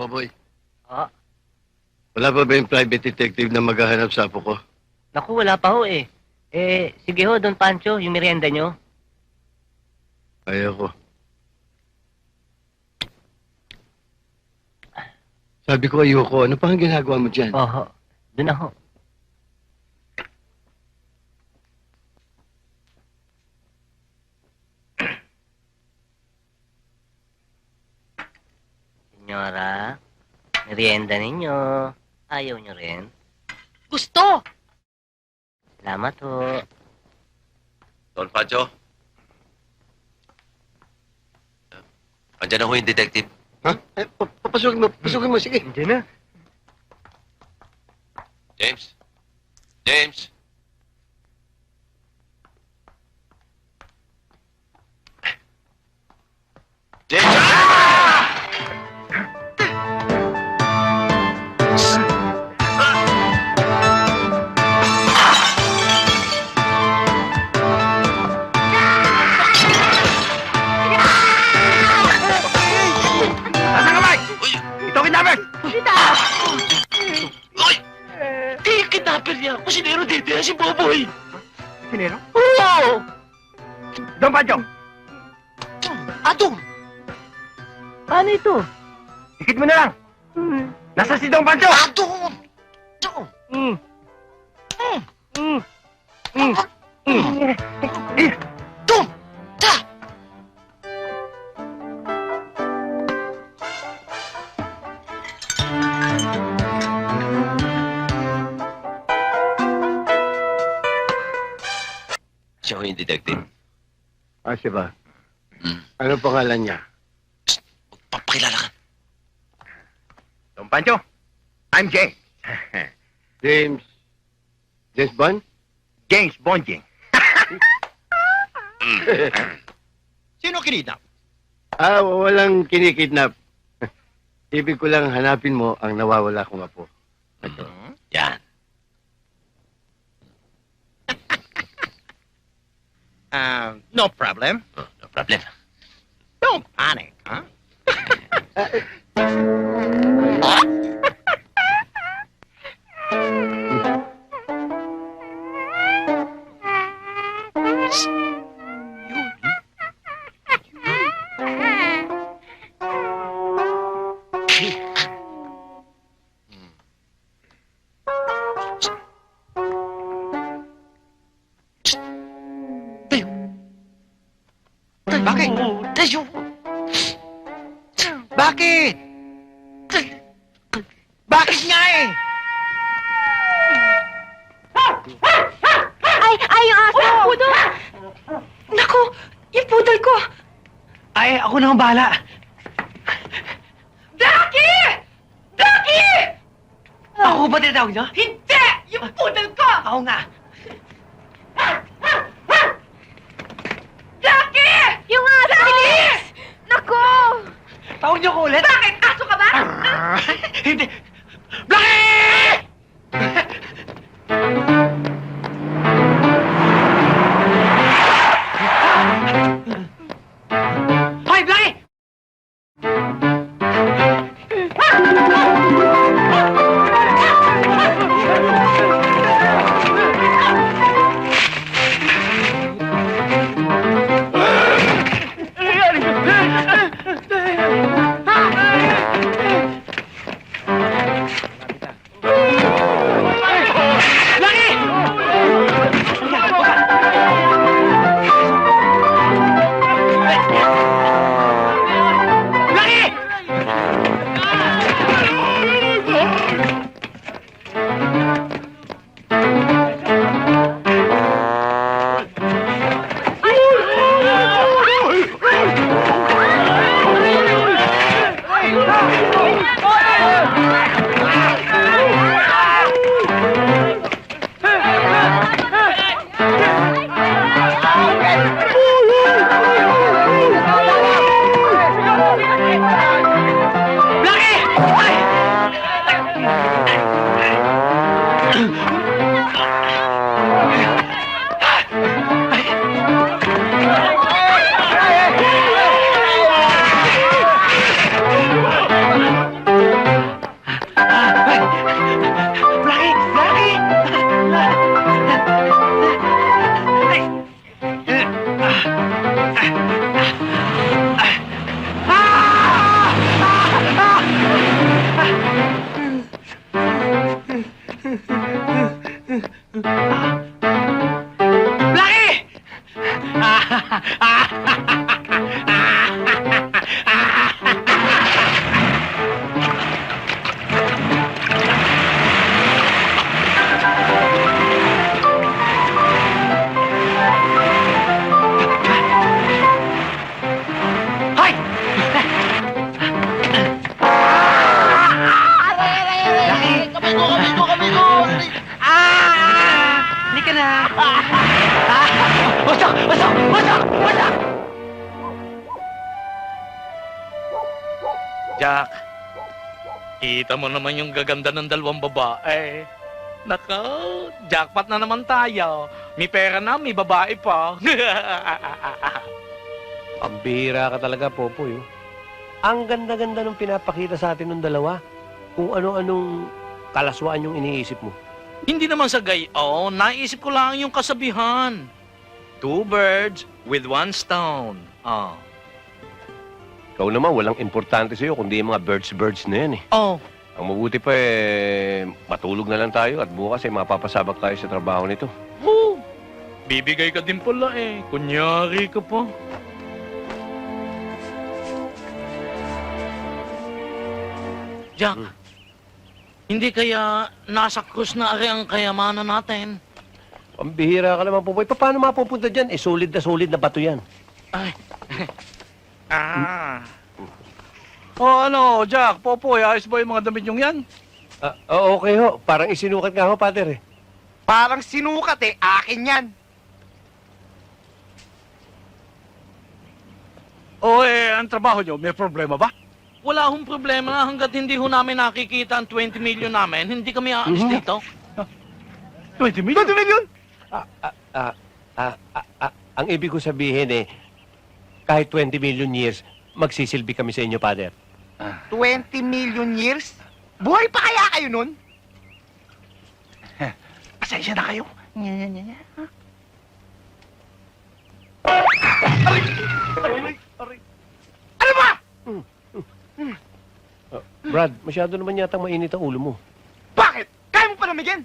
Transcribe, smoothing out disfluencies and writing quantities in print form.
Boboy, Ah, wala pa ba yung private detective na maghahanap sa apo ko? naku, wala pa ho eh. Sige ho, Don Pancho, yung merienda nyo. Ayoko. Sabi ko ayoko. Ano pa ang ginagawa mo dyan? Oho, doon na ho. Senyora, merienda ninyo. Ayaw nyo rin? Gusto! Salamat ho. Don Pancho? Andiyan na ho yung detective. Ha? Papasukin mo. Sige. Hindi na. James? James? James! Nasa kamay! Ito kidnapper! Uy! Di kidnapper niya. Kusinero dito yan si Boboy. Sinero? Oo! Don Pancho! Adong! Paano ito? Ikit mo na lang! Nasa si Don Pancho! Adong! Adong! Mm. Dong! Ta! Siya ho yung detective. Ah, siya ba? Hmm. Ano pangalan niya? Magpapakilala ka. Don Pancho! I'm James. James. James Bond? James Bonjing. Sino kinidnap? Ah, walang kinikidnap. Ibig ko lang hanapin mo ang nawawala kong apo. Ito. Yan. No problem. Oh, no problem. Don't panic, huh? Bakit? Tayo! Bakit? Bakit nga eh? Ay, yung aso! Pudol! Naku, yung pudol ko! Ay, ako na ang bahala. Ducky! Ducky! Ako ba tinatawag niyo? Hindi! Yung pudol ko! Ako nga. Ducky! Yung aso! Bilis! Naku! Tawag niyo ko ulit. Bakit? Aso ka ba? Hindi. Blackie! Hoy, Blackie! Jack, kita mo naman yung gaganda ng dalawang babae. Nako, jackpot na naman tayo. May pera na, may babae pa. Pambihira ka talaga, Popoy. Oh. Ang ganda-ganda ng pinapakita sa atin ng dalawa. Kung ano-anong kalaswaan yung iniisip mo. Hindi naman sa gayon, naisip ko lang yung kasabihan. 2 birds with 1 stone. Oh. Ikaw naman, walang importante sa'yo kundi yung mga birds na yan eh. Oh, Ang mabuti pa matulog na lang tayo at bukas mapapasabak tayo sa trabaho nito. woo! Bibigay ka din pala eh. Kunyari ka pa. Jack, hindi kaya nasa krus na ari ang kayamanan natin? Pambihira ka naman, Popoy. Paano mapupunta dyan? Solid na bato yan. Ay. Oh, ano, Jack, Popoy, ayos ba yung mga damit yung yan? Okay ho. Parang isinukat nga ho, Pater eh. Parang sinukat eh. Akin yan. O ang trabaho nyo, may problema ba? Wala hong problema hanggat hindi ho namin nakikita ang 20 million namin, hindi kami aalis dito. 20 million? 20 million? Ang ibig ko sabihin kahit 20 million years, magsisilbi kami sa inyo, Pater. 20 million years? Buhay pa kaya kayo nun? Pasensya na kayo. Ano ba? Brad, masyado naman yata mainit ang ulo mo. Bakit? Kaya mo pa namigyan?